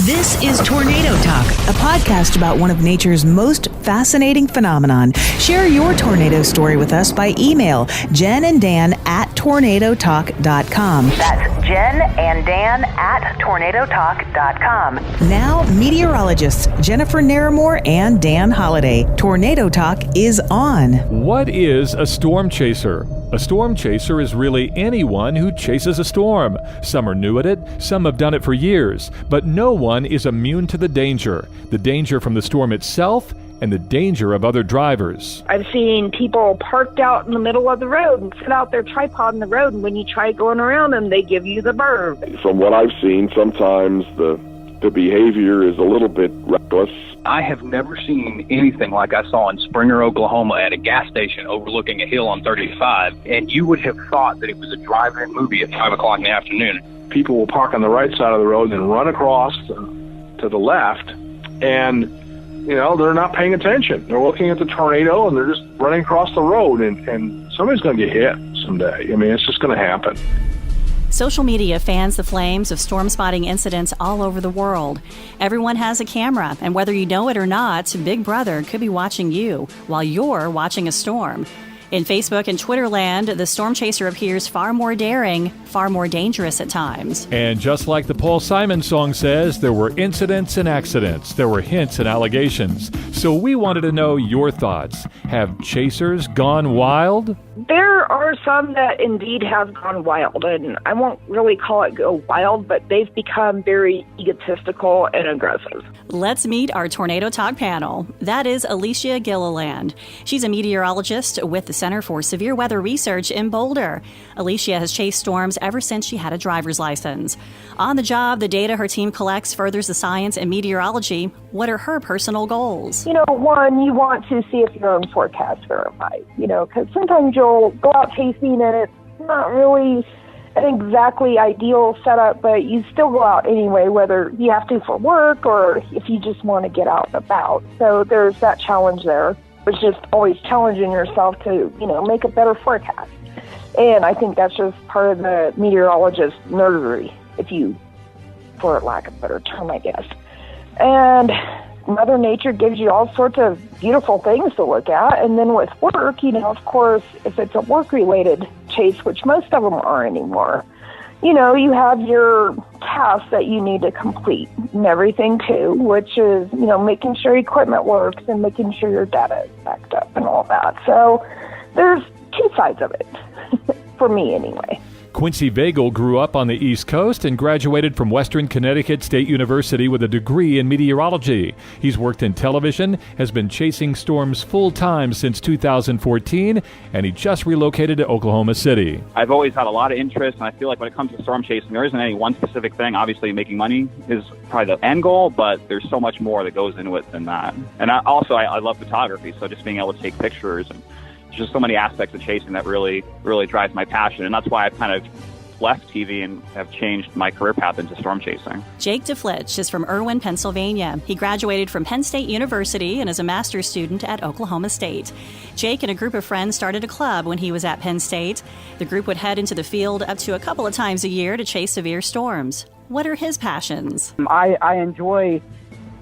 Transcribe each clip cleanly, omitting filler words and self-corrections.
This is Tornado Talk, a podcast about one of nature's most fascinating phenomenon. Share your tornado story with us by email, Jen and Dan at tornadotalk.com. That's Jen and Dan at tornadotalk.com. Now, meteorologists Jennifer Naramore and Dan Holliday. Tornado Talk is on. What is a storm chaser? A storm chaser is really anyone who chases a storm. Some are new at it, some have done it for years, but no one is immune to the danger from the storm itself and the danger of other drivers. I've seen people parked out in the middle of the road and set out their tripod in the road, and when you try going around them, they give you the bird. From what I've seen, sometimes the behavior is a little bit reckless. I have never seen anything like I saw in Springer, Oklahoma at a gas station overlooking a hill on 35, and you would have thought that it was a drive-in movie at 5 o'clock in the afternoon. People will park on the right side of the road and run across to the left, and they're not paying attention. They're looking at the tornado, and they're just running across the road, and somebody's going to get hit someday. I mean, it's just going to happen. Social media fans the flames of storm spotting incidents all over the world. Everyone has a camera, and whether you know it or not, Big Brother could be watching you while you're watching a storm. In Facebook and Twitter land, the storm chaser appears far more daring, far more dangerous at times. And just like the Paul Simon song says, there were incidents and accidents. There were hints and allegations. So we wanted to know your thoughts. Have chasers gone wild? There are some that indeed have gone wild, and I won't really call it go wild, but they've become very egotistical and aggressive. Let's meet our Tornado Talk panel. That is Alicia Gilliland. She's a meteorologist with the Center for Severe Weather Research in Boulder. Alicia has chased storms ever since she had a driver's license. On the job, the data her team collects furthers the science and meteorology. What are her personal goals? One, you want to see if your own forecast verifies, because sometimes you'll go out chasing and it's not really an exactly ideal setup, but you still go out anyway, whether you have to for work or if you just want to get out and about. So there's that challenge there. It's just always challenging yourself to, make a better forecast. And I think that's just part of the meteorologist's nerdery, for lack of a better term, I guess. And Mother Nature gives you all sorts of beautiful things to look at. And then with work, of course, if it's a work-related chase, which most of them are anymore, you have your tasks that you need to complete and everything too, which is, making sure equipment works and making sure your data is backed up and all that. So there's two sides of it, for me anyway. Quincy Vagel grew up on the East Coast and graduated from Western Connecticut State University with a degree in meteorology. He's worked in television, has been chasing storms full-time since 2014, and he just relocated to Oklahoma City. I've always had a lot of interest, and I feel like when it comes to storm chasing, there isn't any one specific thing. Obviously, making money is probably the end goal, but there's so much more that goes into it than that. And I love photography, so just being able to take pictures and just so many aspects of chasing that really, really drives my passion. And that's why I've kind of left TV and have changed my career path into storm chasing. Jake DeFlitch is from Irwin, Pennsylvania. He graduated from Penn State University and is a master's student at Oklahoma State. Jake and a group of friends started a club when he was at Penn State. The group would head into the field up to a couple of times a year to chase severe storms. What are his passions? I enjoy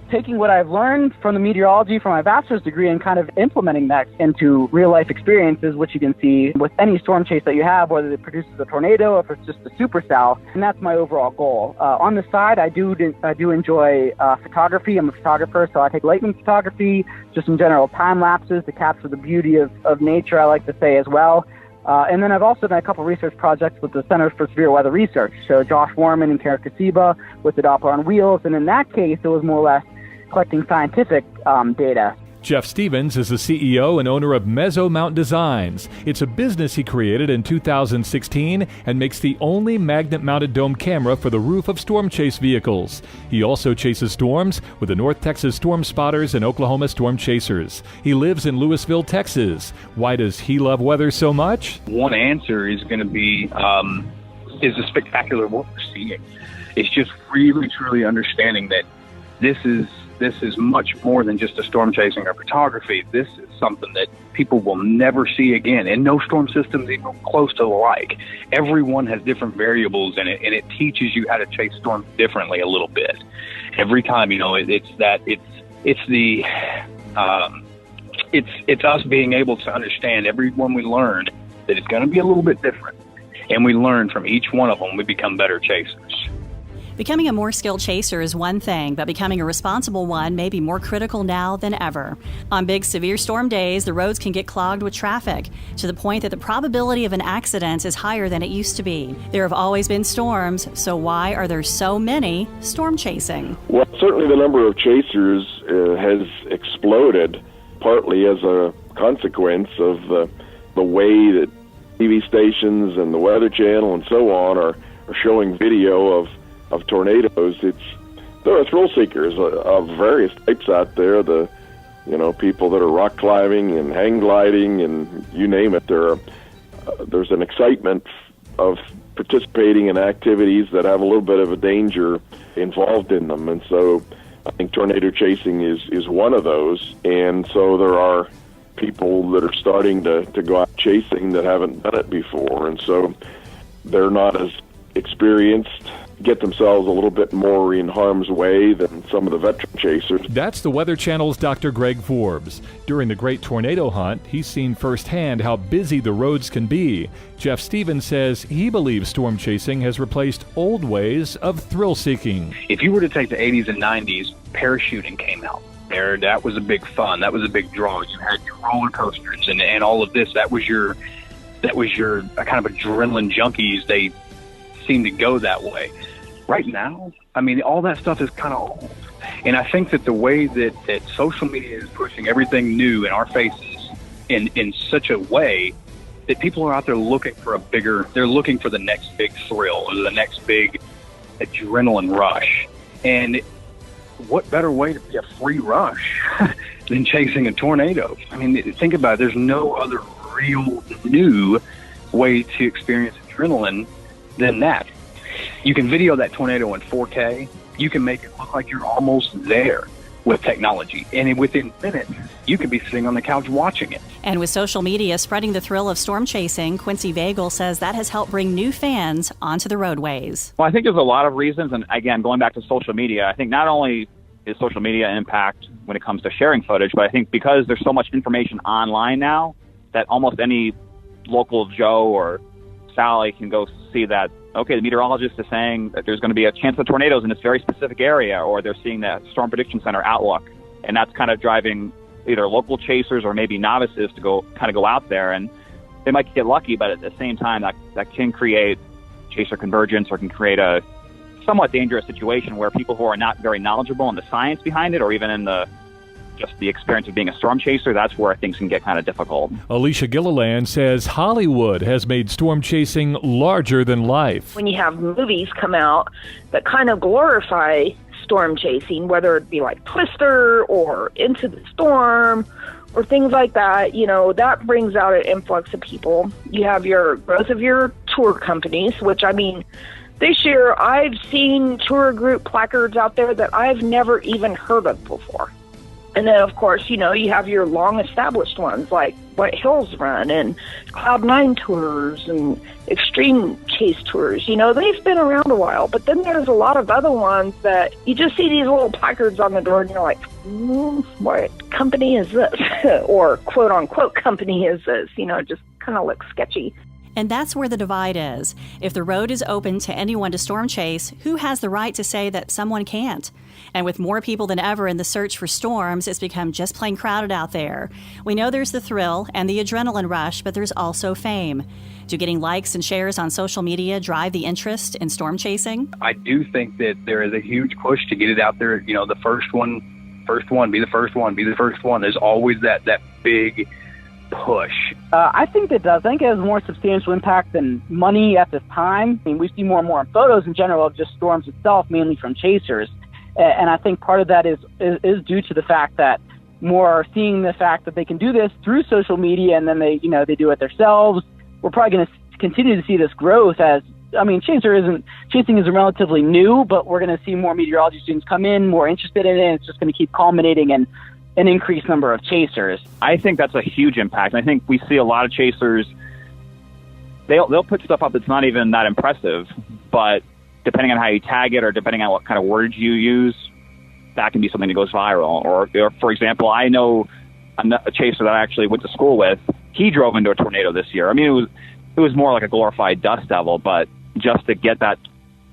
taking what I've learned from the meteorology from my bachelor's degree and kind of implementing that into real-life experiences, which you can see with any storm chase that you have, whether it produces a tornado or if it's just a supercell, and that's my overall goal. On the side, I do enjoy photography. I'm a photographer, so I take lightning photography, just in general time lapses to capture the beauty of nature, I like to say as well. And then I've also done a couple research projects with the Center for Severe Weather Research, so Josh Warman and Kara Kasiba with the Doppler on Wheels, and in that case, it was more or less collecting scientific data. Jeff Stevens is the CEO and owner of Mezzo Mount Designs. It's a business he created in 2016 and makes the only magnet-mounted dome camera for the roof of storm chase vehicles. He also chases storms with the North Texas Storm Spotters and Oklahoma Storm Chasers. He lives in Lewisville, Texas. Why does he love weather so much? One answer is going to be is the spectacular what we're seeing. It's just really, truly understanding that this is much more than just a storm chasing or photography. This is something that people will never see again, and no storm system's even close to the like. Everyone has different variables in it, and it teaches you how to chase storms differently a little bit. every time. It's us being able to understand everyone we learn that it's going to be a little bit different, and we learn from each one of them. We become better chasers. Becoming a more skilled chaser is one thing, but becoming a responsible one may be more critical now than ever. On big, severe storm days, the roads can get clogged with traffic, to the point that the probability of an accident is higher than it used to be. There have always been storms, so why are there so many storm chasing? Well, certainly the number of chasers has exploded, partly as a consequence of the way that TV stations and the Weather Channel and so on are showing video of tornadoes. There are thrill seekers of various types out there. People that are rock climbing and hang gliding and you name it. There's an excitement of participating in activities that have a little bit of a danger involved in them, and so I think tornado chasing is one of those. And so there are people that are starting to go out chasing that haven't done it before, and so they're not as experienced, get themselves a little bit more in harm's way than some of the veteran chasers. That's the Weather Channel's Dr. Greg Forbes. During the Great Tornado Hunt, he's seen firsthand how busy the roads can be. Jeff Stevens says he believes storm chasing has replaced old ways of thrill-seeking. If you were to take the 80s and 90s, parachuting came out. That was a big fun. That was a big draw. You had your roller coasters and all of this. That was your kind of adrenaline junkies. They seem to go that way. Right now, all that stuff is kind of old. And I think that the way that social media is pushing everything new in our faces in such a way that people are out there looking for they're looking for the next big thrill or the next big adrenaline rush. And what better way to be a free rush than chasing a tornado? Think about it. There's no other real new way to experience adrenaline than that. You can video that tornado in 4K. You can make it look like you're almost there with technology. And within minutes, you can be sitting on the couch watching it. And with social media spreading the thrill of storm chasing, Quincy Vagel says that has helped bring new fans onto the roadways. Well, I think there's a lot of reasons. And again, going back to social media, I think not only is social media an impact when it comes to sharing footage, but I think because there's so much information online now that almost any local Joe or Sally can go see that, okay, the meteorologist is saying that there's going to be a chance of tornadoes in this very specific area, or they're seeing that Storm Prediction Center outlook. And that's kind of driving either local chasers or maybe novices to go out there. And they might get lucky, but at the same time, that can create chaser convergence or can create a somewhat dangerous situation where people who are not very knowledgeable in the science behind it or even in just the experience of being a storm chaser, that's where things can get kind of difficult. Alicia Gilliland says Hollywood has made storm chasing larger than life. When you have movies come out that kind of glorify storm chasing, whether it be like Twister or Into the Storm or things like that, that brings out an influx of people. You have your growth of your tour companies, which this year I've seen tour group placards out there that I've never even heard of before. And then, of course, you have your long-established ones like White Hills Run and Cloud9 Tours and Extreme Chase Tours. They've been around a while. But then there's a lot of other ones that you just see these little placards on the door and you're like, what company is this? Or quote-unquote company is this? It just kind of looks sketchy. And that's where the divide is. If the road is open to anyone to storm chase, who has the right to say that someone can't? And with more people than ever in the search for storms, it's become just plain crowded out there. We know there's the thrill and the adrenaline rush, but there's also fame. Do getting likes and shares on social media drive the interest in storm chasing? I do think that there is a huge push to get it out there. The first one, be the first one. There's always that big push. I think it does. I think it has more substantial impact than money at this time. We see more and more photos in general of just storms itself, mainly from chasers. And I think part of that is due to the fact that more are seeing the fact that they can do this through social media, and then they do it themselves. We're probably going to continue to see this growth as, chasing isn't relatively new, but we're going to see more meteorology students come in, more interested in it, and it's just going to keep culminating in an increased number of chasers. I think that's a huge impact. I think we see a lot of chasers, they'll put stuff up that's not even that impressive, but depending on how you tag it or depending on what kind of words you use, that can be something that goes viral. Or for example, I know a chaser that I actually went to school with. He drove into a tornado this year. I mean, it was more like a glorified dust devil, but just to get that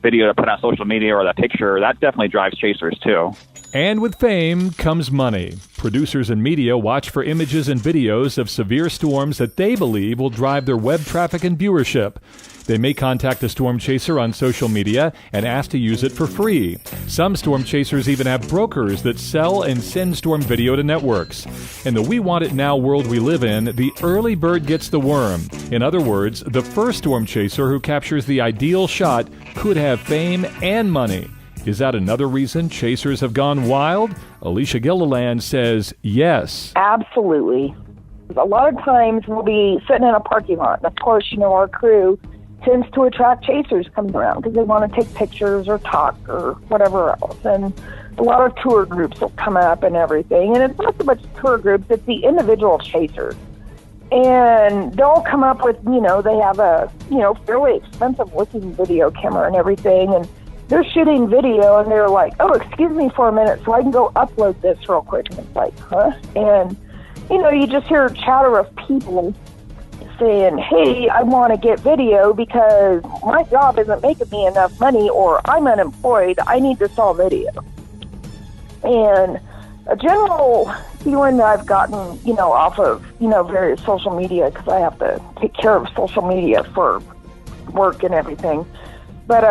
video to put on social media or that picture, that definitely drives chasers too. And with fame comes money. Producers and media watch for images and videos of severe storms that they believe will drive their web traffic and viewership. They may contact a storm chaser on social media and ask to use it for free. Some storm chasers even have brokers that sell and send storm video to networks. In the we want it now world we live in, the early bird gets the worm. In other words, the first storm chaser who captures the ideal shot could have fame and money. Is that another reason chasers have gone wild? Alicia Gilliland says yes. Absolutely. A lot of times we'll be sitting in a parking lot. Of course, our crew tends to attract chasers coming around because they want to take pictures or talk or whatever else. And a lot of tour groups will come up and everything. And it's not so much tour groups, it's the individual chasers. And they'll come up with, they have a, fairly expensive looking video camera and everything. And they're shooting video and they're like, oh, excuse me for a minute so I can go upload this real quick. And it's like, huh? And, you just hear chatter of people saying, hey, I want to get video because my job isn't making me enough money or I'm unemployed. I need to sell video. And a general feeling that I've gotten, off of, various social media, because I have to take care of social media for work and everything. But,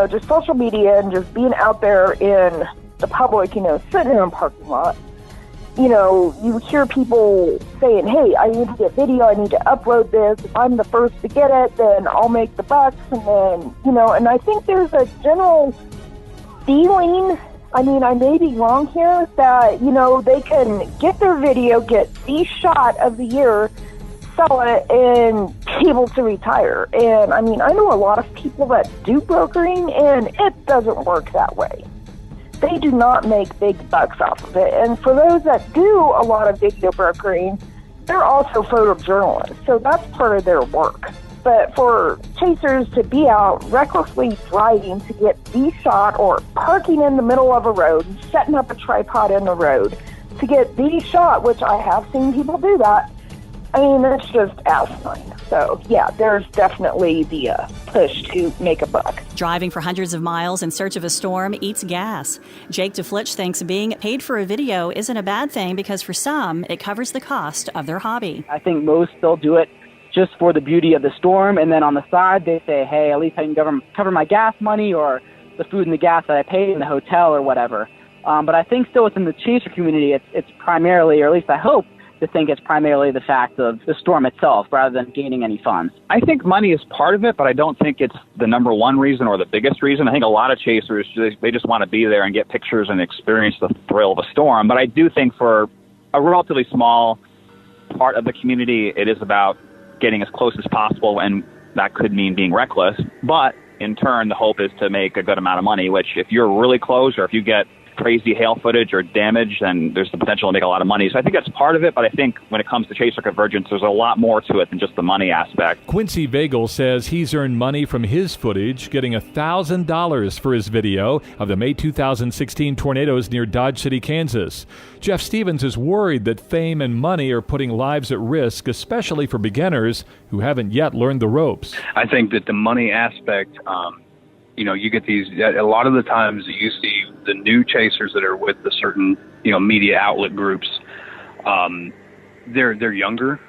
just social media and just being out there in the public, sitting in a parking lot, you hear people saying, hey, I need to get video, I need to upload this. If I'm the first to get it, then I'll make the bucks. And then, and I think there's a general feeling, I may be wrong here, that, they can get their video, get the shot of the year, sell it, and be able to retire. And, I know a lot of people that do brokering, and it doesn't work that way. They do not make big bucks off of it. And for those that do a lot of video brokering, they're also photojournalists, so that's part of their work. But for chasers to be out recklessly driving to get the shot or parking in the middle of a road and setting up a tripod in the road to get the shot, which I have seen people do that, it's just asinine. So, yeah, there's definitely the push to make a buck. Driving for hundreds of miles in search of a storm eats gas. Jake DeFlitch thinks being paid for a video isn't a bad thing because for some, it covers the cost of their hobby. I think most still do it just for the beauty of the storm, and then on the side they say, hey, at least I can cover my gas money or the food and the gas that I paid in the hotel or whatever. But I think still within the chaser community, it's primarily, or at least I hope, to think it's primarily the fact of the storm itself rather than gaining any funds. I think money is part of it, but I don't think it's the number one reason or the biggest reason. I think a lot of chasers, they just want to be there and get pictures and experience the thrill of a storm. But I do think for a relatively small part of the community, it is about getting as close as possible, and that could mean being reckless. But in turn, the hope is to make a good amount of money, which if you're really close or if you get crazy hail footage or damage, then there's the potential to make a lot of money. So I think that's part of it, but I think when it comes to chaser convergence, there's a lot more to it than just the money aspect. Quincy Vagel says he's earned money from his footage, getting $1,000 for his video of the May 2016 tornadoes near Dodge City, Kansas. Jeff Stevens is worried that fame and money are putting lives at risk, especially for beginners who haven't yet learned the ropes. I think that the money aspect, you get these, a lot of the times you see the new chasers that are with the certain, media outlet groups, they're younger,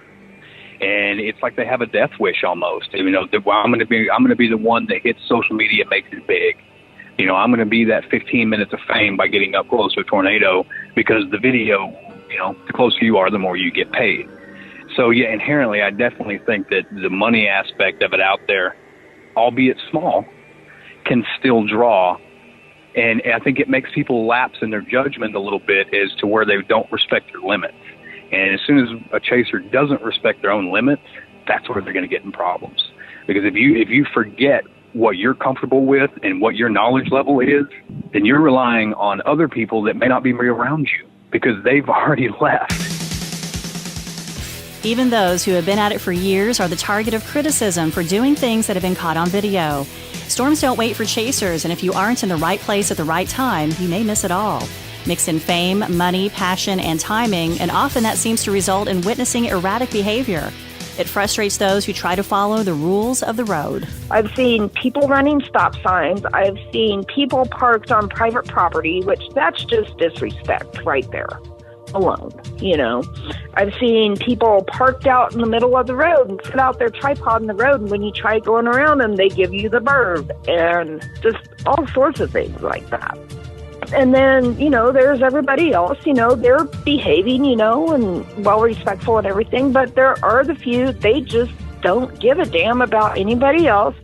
and it's like they have a death wish almost. I'm going to be the one that hits social media and makes it big. I'm going to be that 15 minutes of fame by getting up close to a tornado because the video, the closer you are, the more you get paid. So yeah, inherently, I definitely think that the money aspect of it out there, albeit small, can still draw. And I think it makes people lapse in their judgment a little bit as to where they don't respect their limits. And as soon as a chaser doesn't respect their own limits, that's where they're going to get in problems. Because if you forget what you're comfortable with and what your knowledge level is, then you're relying on other people that may not be around you because they've already left. Even those who have been at it for years are the target of criticism for doing things that have been caught on video. Storms don't wait for chasers, and if you aren't in the right place at the right time, you may miss it all. Mix in fame, money, passion, and timing, and often that seems to result in witnessing erratic behavior. It frustrates those who try to follow the rules of the road. I've seen people running stop signs. I've seen people parked on private property, which that's just disrespect right there alone, you know. I've seen people parked out in the middle of the road and put out their tripod in the road, and when you try going around them, they give you the bird, and just all sorts of things like that. And then, you know, there's everybody else, you know, they're behaving, you know, and well respectful and everything, but there are the few, they just don't give a damn about anybody else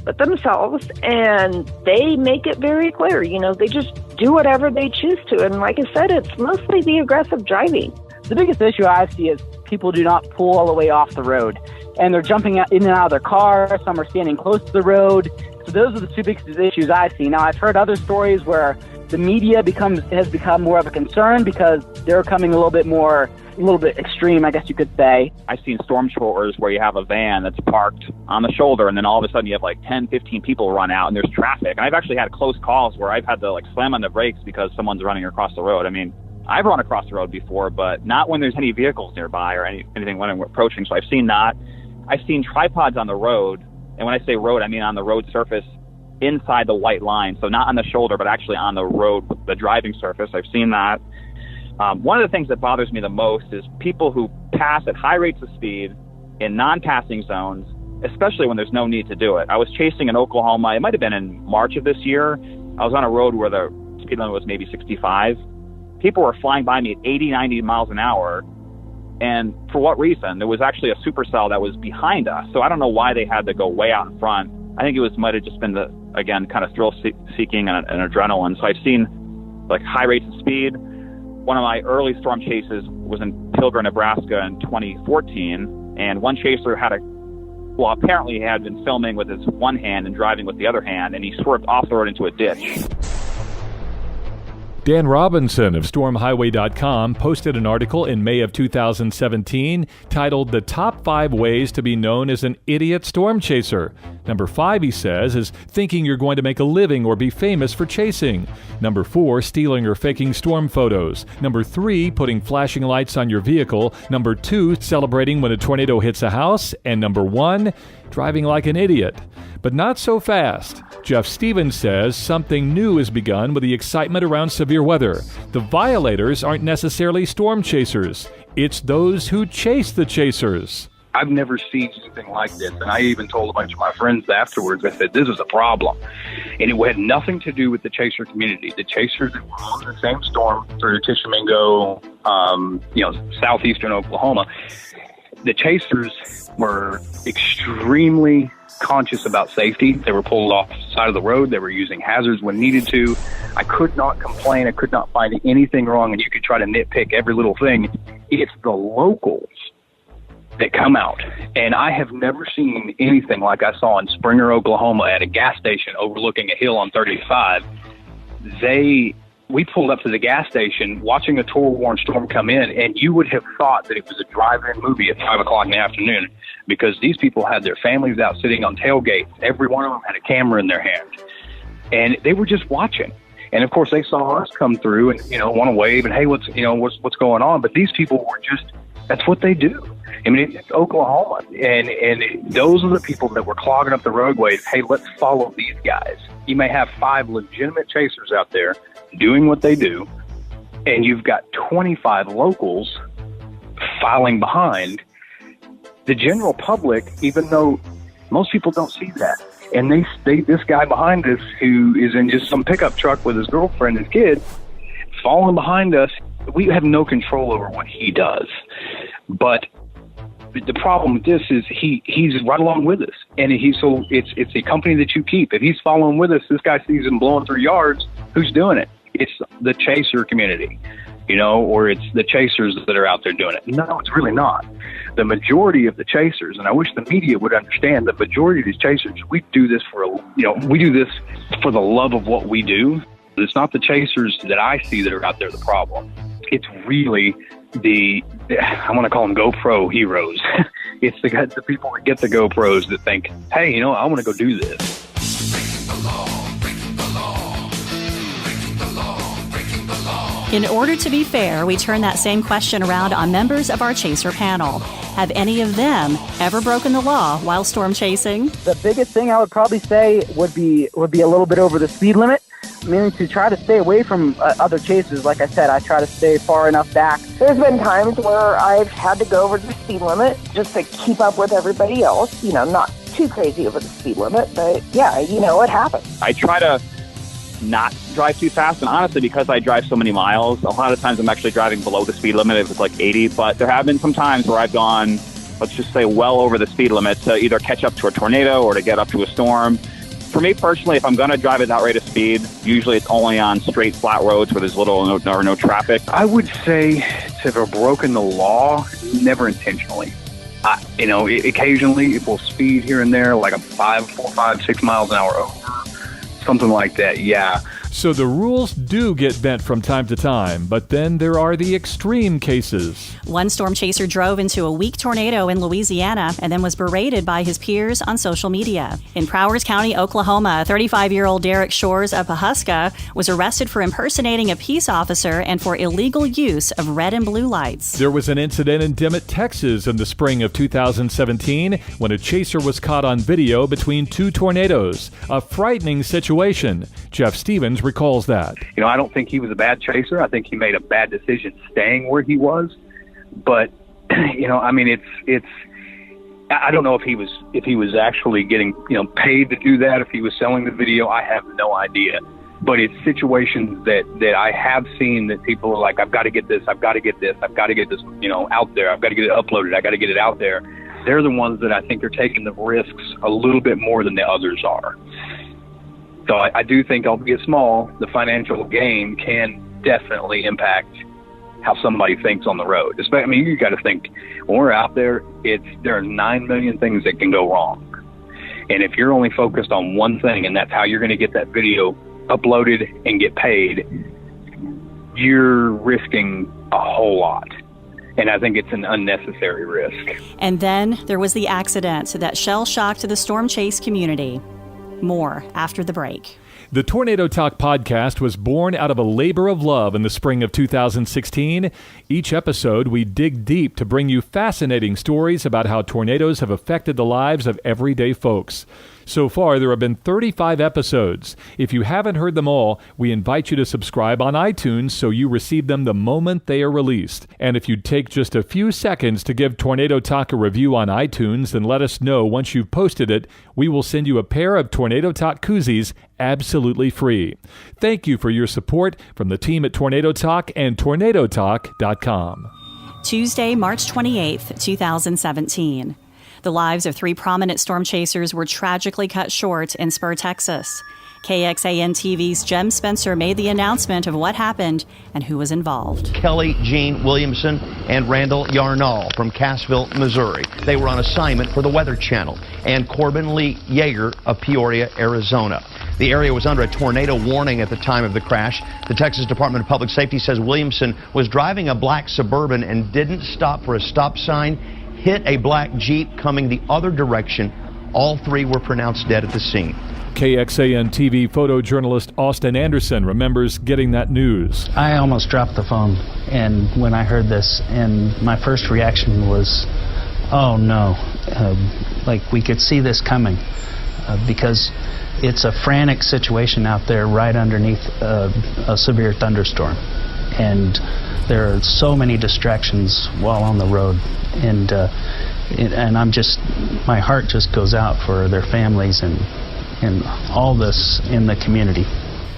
but themselves, and they make it very clear, you know, they just do whatever they choose to. And like I said, it's mostly the aggressive driving. The biggest issue I see is people do not pull all the way off the road, and they're jumping in and out of their car. Some are standing close to the road. So those are the two biggest issues I see. Now, I've heard other stories where the media has become more of a concern because they're coming a little bit extreme, I guess you could say. I've seen storm showers where you have a van that's parked on the shoulder, and then all of a sudden you have like 10, 15 people run out, and there's traffic. And I've actually had close calls where I've had to like slam on the brakes because someone's running across the road. I mean, I've run across the road before, but not when there's any vehicles nearby or anything when I'm approaching. So I've seen that. I've seen tripods on the road, and when I say road, I mean on the road surface inside the white line. So not on the shoulder, but actually on the road, the driving surface. I've seen that. One of the things that bothers me the most is people who pass at high rates of speed in non-passing zones, especially when there's no need to do it. I was chasing in Oklahoma. It might have been in March of this year. I was on a road where the speed limit was maybe 65. People were flying by me at 80, 90 miles an hour. And for what reason? There was actually a supercell that was behind us. So I don't know why they had to go way out in front. I think it might have just been kind of thrill-seeking and adrenaline. So I've seen like high rates of speed. One of my early storm chases was in Pilgrim, Nebraska in 2014, and one chaser apparently he had been filming with his one hand and driving with the other hand, and he swerved off the road into a ditch. Dan Robinson of StormHighway.com posted an article in May of 2017 titled The Top 5 Ways to Be Known as an Idiot Storm Chaser. Number 5, he says, is thinking you're going to make a living or be famous for chasing. Number 4, stealing or faking storm photos. Number 3, putting flashing lights on your vehicle. Number 2, celebrating when a tornado hits a house. And number 1, driving like an idiot. But not so fast. Jeff Stevens says something new has begun with the excitement around severe weather. The violators aren't necessarily storm chasers. It's those who chase the chasers. I've never seen anything like this, and I even told a bunch of my friends afterwards, I said, this is a problem. And it had nothing to do with the chaser community. The chasers that were on the same storm through Tishomingo, southeastern Oklahoma, the chasers were extremely conscious about safety. They were pulled off the side of the road. They were using hazards when needed to. I could not complain. I could not find anything wrong, and you could try to nitpick every little thing. It's the locals that come out, and I have never seen anything like I saw in Springer, Oklahoma at a gas station overlooking a hill on 35. We pulled up to the gas station watching a tour-worn storm come in, and you would have thought that it was a drive-in movie at 5 o'clock in the afternoon, because these people had their families out sitting on tailgates. Every one of them had a camera in their hand, and they were just watching. And of course, they saw us come through and, want to wave and, hey, what's going on? But these people were that's what they do. I mean, it's Oklahoma, and those are the people that were clogging up the roadways. Hey, let's follow these guys. You may have 5 legitimate chasers out there doing what they do, and you've got 25 locals filing behind. The general public, even though most people don't see that, and this guy behind us who is in just some pickup truck with his girlfriend and kid, falling behind us, we have no control over what he does. But the problem with this is he's right along with us, and it's a company that you keep. If he's following with us, this guy sees him blowing through yards. Who's doing it? It's the chaser community, or it's the chasers that are out there doing it. No, it's really not. The majority of the chasers, and I wish the media would understand, the majority of these chasers, we do this for the love of what we do. It's not the chasers that I see that are out there the problem. It's really I want to call them GoPro heroes. It's the people that get the GoPros that think, hey, I want to go do this. Breaking the law, breaking the law, breaking the law, breaking the law. In order to be fair, we turn that same question around on members of our Chaser panel. Have any of them ever broken the law while storm chasing? The biggest thing I would probably say would be a little bit over the speed limit. Meaning to try to stay away from other chasers. Like I said, I try to stay far enough back. There's been times where I've had to go over the speed limit just to keep up with everybody else. Not too crazy over the speed limit, but yeah, it happens. I try to not drive too fast, and honestly, because I drive so many miles, a lot of times I'm actually driving below the speed limit if it's like 80, but there have been some times where I've gone, let's just say, well over the speed limit to either catch up to a tornado or to get up to a storm. For me personally, if I'm going to drive at that rate of speed, usually it's only on straight, flat roads where there's little or no traffic. I would say to have broken the law, never intentionally. Occasionally it will speed here and there, like a 4, 5, 6 miles an hour over, something like that, yeah. So the rules do get bent from time to time, but then there are the extreme cases. One storm chaser drove into a weak tornado in Louisiana and then was berated by his peers on social media. In Prowers County, Oklahoma, 35-year-old Derek Shores of Pahuska was arrested for impersonating a peace officer and for illegal use of red and blue lights. There was an incident in Dimmitt, Texas in the spring of 2017 when a chaser was caught on video between two tornadoes. A frightening situation. Jeff Stevens recalls that. I don't think he was a bad chaser. I think he made a bad decision staying where he was. But, it's I don't know if he was actually getting, paid to do that, if he was selling the video. I have no idea. But it's situations that I have seen that people are like, I've got to get this, I've got to get this, I've got to get this, out there. I've got to get it uploaded. I got to get it out there. They're the ones that I think are taking the risks a little bit more than the others are. So I do think, albeit small, the financial gain can definitely impact how somebody thinks on the road. You got to think, when we're out there, there are 9 million things that can go wrong. And if you're only focused on one thing, and that's how you're going to get that video uploaded and get paid, you're risking a whole lot. And I think it's an unnecessary risk. And then there was the accident that shell-shocked the storm chase community. More after the break. The Tornado Talk podcast was born out of a labor of love in the spring of 2016. Each episode, we dig deep to bring you fascinating stories about how tornadoes have affected the lives of everyday folks. So far, there have been 35 episodes. If you haven't heard them all, we invite you to subscribe on iTunes so you receive them the moment they are released. And if you'd take just a few seconds to give Tornado Talk a review on iTunes and let us know once you've posted it, we will send you a pair of Tornado Talk koozies absolutely free. Thank you for your support from the team at Tornado Talk and tornadotalk.com. Tuesday, March 28th, 2017. The lives of 3 prominent storm chasers were tragically cut short in Spur, Texas. KXAN-TV's Jem Spencer made the announcement of what happened and who was involved. Kelly Jean Williamson and Randall Yarnall from Cassville, Missouri. They were on assignment for the Weather Channel. And Corbin Lee Yeager of Peoria, Arizona. The area was under a tornado warning at the time of the crash. The Texas Department of Public Safety says Williamson was driving a black Suburban and didn't stop for a stop sign, hit a black Jeep coming the other direction. All 3 were pronounced dead at the scene. KXAN-TV photojournalist Austin Anderson remembers getting that news. I almost dropped the phone and when I heard this, and my first reaction was, oh no, like we could see this coming, because it's a frantic situation out there right underneath a severe thunderstorm. And there are so many distractions while on the road. And I'm just, my heart just goes out for their families and all this in the community.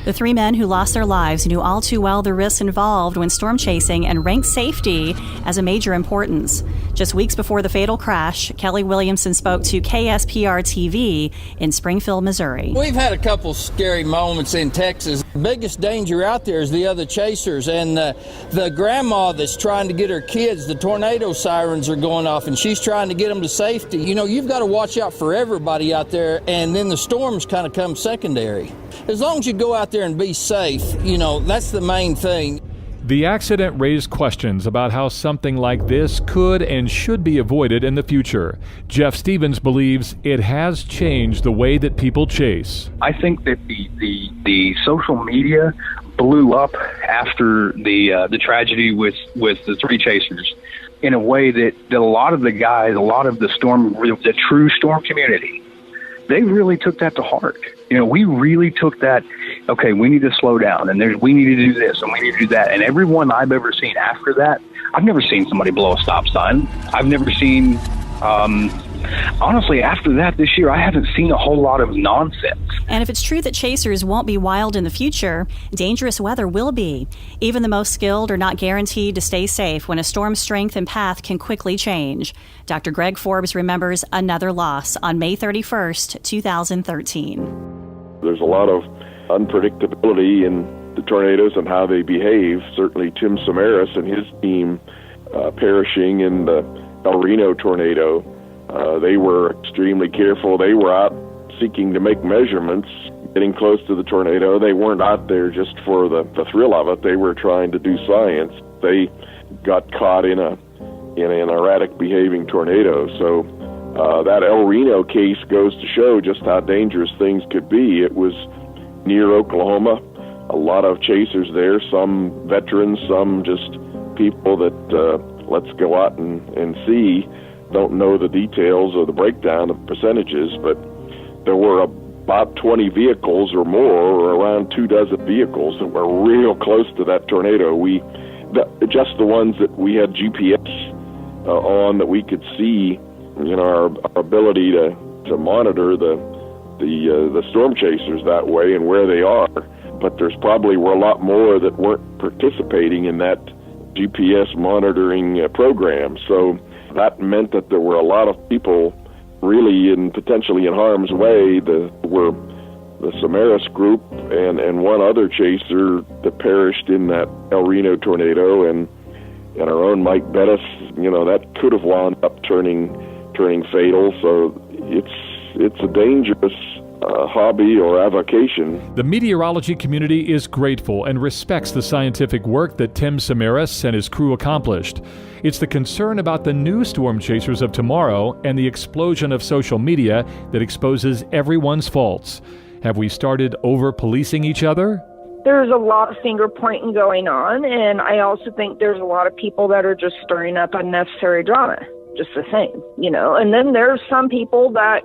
The 3 men who lost their lives knew all too well the risks involved when storm chasing and ranked safety as a major importance. Just weeks before the fatal crash, Kelly Williamson spoke to KSPR-TV in Springfield, Missouri. We've had a couple scary moments in Texas. The biggest danger out there is the other chasers and the grandma that's trying to get her kids. The tornado sirens are going off and she's trying to get them to safety. You've got to watch out for everybody out there, and then the storms kind of come secondary. As long as you go out there and be safe, that's the main thing. The accident raised questions about how something like this could and should be avoided in the future. Jeff Stevens believes it has changed the way that people chase. I think that the social media blew up after the tragedy with the three chasers in a way that a lot of the guys, a lot of the true storm community, they really took that to heart. We really took that, okay, we need to slow down, and we need to do this, and we need to do that. And everyone I've ever seen after that, I've never seen somebody blow a stop sign. I've never seen, honestly, after that this year, I haven't seen a whole lot of nonsense. And if it's true that chasers won't be wild in the future, dangerous weather will be. Even the most skilled are not guaranteed to stay safe when a storm's strength and path can quickly change. Dr. Greg Forbes remembers another loss on May 31st, 2013. There's a lot of unpredictability in the tornadoes and how they behave. Certainly Tim Samaras and his team perishing in the El Reno tornado. They were extremely careful. They were out seeking to make measurements, getting close to the tornado. They weren't out there just for the thrill of it. They were trying to do science. They got caught in an erratic behaving tornado. So that El Reno case goes to show just how dangerous things could be. It was near Oklahoma. A lot of chasers there, some veterans, some just people that let's go out and see. Don't know the details or the breakdown of percentages, but there were about 20 vehicles or more, or around 24 vehicles that were real close to that tornado. Just the ones that we had GPS on, that we could see, our ability to monitor the storm chasers that way and where they are. But there's probably were a lot more that weren't participating in that GPS monitoring program. So that meant that there were a lot of people really potentially in harm's way. Were the Samaras group and one other chaser that perished in that El Reno tornado, and our own Mike Bettis, that could have wound up turning fatal. So it's a dangerous hobby or avocation. The meteorology community is grateful and respects the scientific work that Tim Samaras and his crew accomplished. It's the concern about the new storm chasers of tomorrow and the explosion of social media that exposes everyone's faults. Have we started over-policing each other? There's a lot of finger pointing going on, and I also think there's a lot of people that are just stirring up unnecessary drama, just the same, And then there's some people that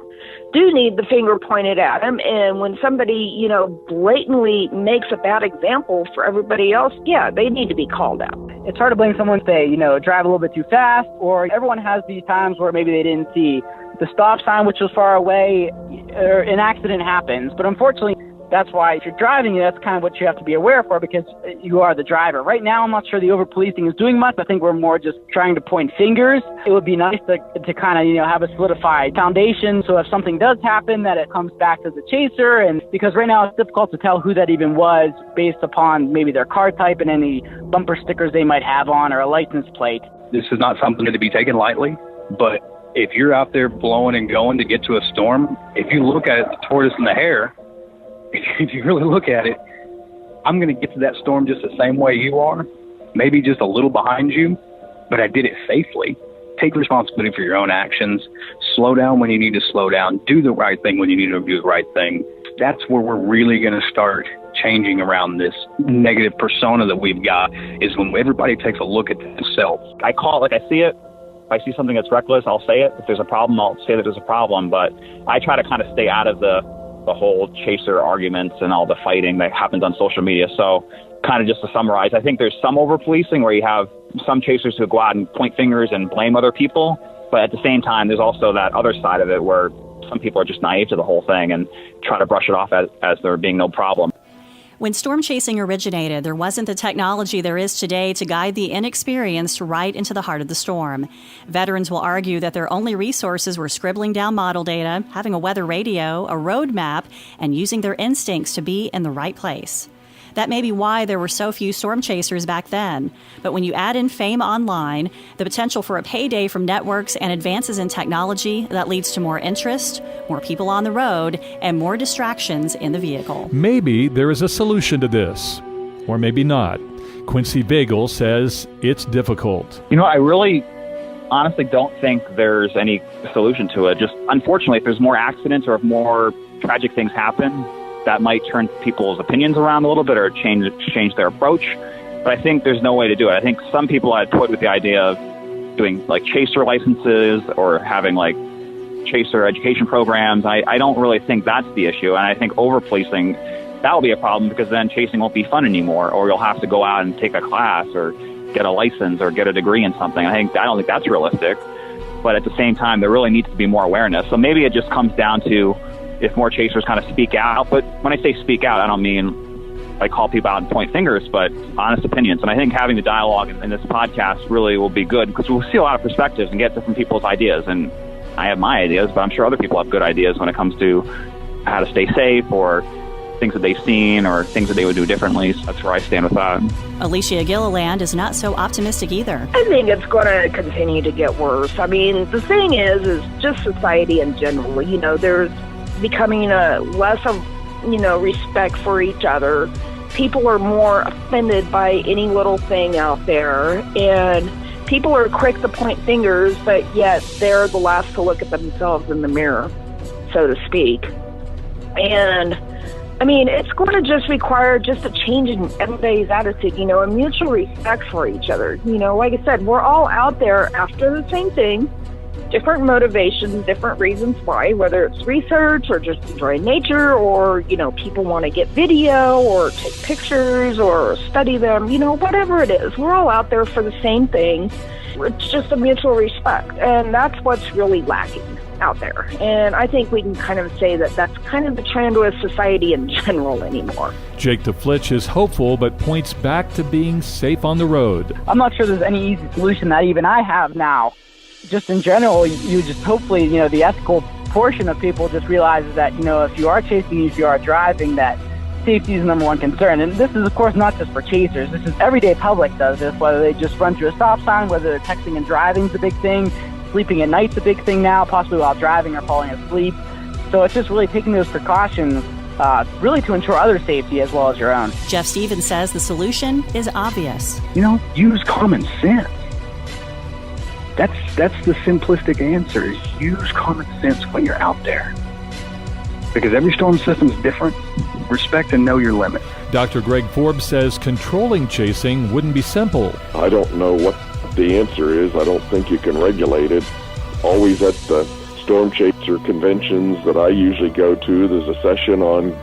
do need the finger pointed at them, and when somebody, blatantly makes a bad example for everybody else, yeah, they need to be called out. It's hard to blame someone, say, drive a little bit too fast, or everyone has these times where maybe they didn't see the stop sign, which was far away, or an accident happens. But unfortunately, that's why if you're driving, that's kind of what you have to be aware for, because you are the driver. Right now, I'm not sure the over-policing is doing much. I think we're more just trying to point fingers. It would be nice to kind of, have a solidified foundation, so if something does happen, that it comes back to the chaser. And because right now it's difficult to tell who that even was based upon maybe their car type and any bumper stickers they might have on or a license plate. This is not something to be taken lightly, but if you're out there blowing and going to get to a storm, if you look at it, the tortoise and the hare, if you really look at it, I'm going to get to that storm just the same way you are, maybe just a little behind you, but I did it safely. Take responsibility for your own actions. Slow down when you need to slow down. Do the right thing when you need to do the right thing. That's where we're really going to start changing around this negative persona that we've got, is when everybody takes a look at themselves. I call it like I see it. If I see something that's reckless, I'll say it. If there's a problem, I'll say that there's a problem. But I try to kind of stay out of the whole chaser arguments and all the fighting that happens on social media. So kind of just to summarize, I think there's some over-policing where you have some chasers who go out and point fingers and blame other people. But at the same time, there's also that other side of it where some people are just naive to the whole thing and try to brush it off as there being no problem. When storm chasing originated, there wasn't the technology there is today to guide the inexperienced right into the heart of the storm. Veterans will argue that their only resources were scribbling down model data, having a weather radio, a road map, and using their instincts to be in the right place. That may be why there were so few storm chasers back then. But when you add in fame online, the potential for a payday from networks and advances in technology, that leads to more interest, more people on the road, and more distractions in the vehicle. Maybe there is a solution to this, or maybe not. Quincy Bagel says it's difficult. I really honestly don't think there's any solution to it. Just unfortunately, if there's more accidents or if more tragic things happen, that might turn people's opinions around a little bit or change their approach. But I think there's no way to do it. I think some people I'd put with the idea of doing like chaser licenses or having like chaser education programs. I don't really think that's the issue. And I think over-policing, that will be a problem because then chasing won't be fun anymore, or you'll have to go out and take a class or get a license or get a degree in something. I don't think that's realistic. But at the same time, there really needs to be more awareness. So maybe it just comes down to if more chasers kind of speak out. But when I say speak out, I don't mean like call people out and point fingers, but honest opinions. And I think having the dialogue in this podcast really will be good because we'll see a lot of perspectives and get different people's ideas. And I have my ideas, but I'm sure other people have good ideas when it comes to how to stay safe or things that they've seen or things that they would do differently. So that's where I stand with that. Alicia Gilliland is not so optimistic either. I think it's going to continue to get worse. I mean, the thing is just society in general. You know, there's becoming a less of, respect for each other. People are more offended by any little thing out there, and people are quick to point fingers, but yet they're the last to look at themselves in the mirror, so to speak. And I mean, it's going to just require just a change in everybody's attitude, a mutual respect for each other. Like I said, we're all out there after the same thing, different motivations, different reasons why, whether it's research or just enjoying nature or, people want to get video or take pictures or study them, whatever it is. We're all out there for the same thing. It's just a mutual respect, and that's what's really lacking out there. And I think we can kind of say that that's kind of the trend with society in general anymore. Jake DeFlitch is hopeful, but points back to being safe on the road. I'm not sure there's any easy solution that even I have now. Just in general, you just hopefully, the ethical portion of people just realizes that, if you are chasing, if you are driving, that safety is the number one concern. And this is, of course, not just for chasers. This is everyday public does this, whether they just run through a stop sign, whether they're texting and driving is a big thing. Sleeping at night's a big thing now, possibly while driving or falling asleep. So it's just really taking those precautions really to ensure other safety as well as your own. Jeff Stevens says the solution is obvious. Use common sense. That's the simplistic answer, is use common sense when you're out there. Because every storm system is different. Respect and know your limit. Dr. Greg Forbes says controlling chasing wouldn't be simple. I don't know what the answer is. I don't think you can regulate it. Always at the storm chaser conventions that I usually go to, there's a session on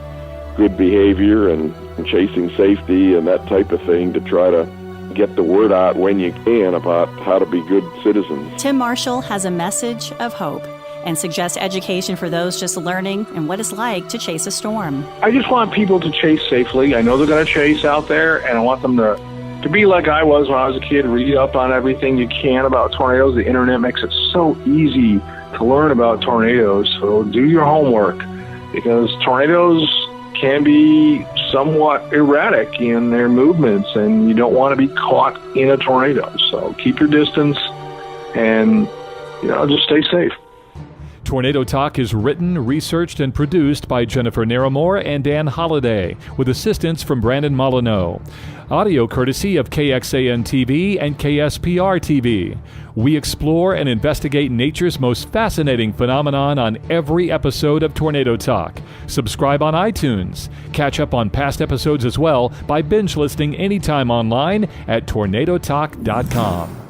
good behavior and chasing safety and that type of thing to try to get the word out when you can about how to be good citizens. Tim Marshall has a message of hope and suggests education for those just learning and what it's like to chase a storm. I just want people to chase safely. I know they're going to chase out there, and I want them to be like I was when I was a kid, read up on everything you can about tornadoes. The internet makes it so easy to learn about tornadoes, so do your homework, because tornadoes can be somewhat erratic in their movements, and you don't want to be caught in a tornado. So keep your distance and, just stay safe. Tornado Talk is written, researched, and produced by Jennifer Naramore and Dan Holliday, with assistance from Brandon Molyneux. Audio courtesy of KXAN-TV and KSPR-TV. We explore and investigate nature's most fascinating phenomenon on every episode of Tornado Talk. Subscribe on iTunes. Catch up on past episodes as well by binge listening anytime online at tornadotalk.com.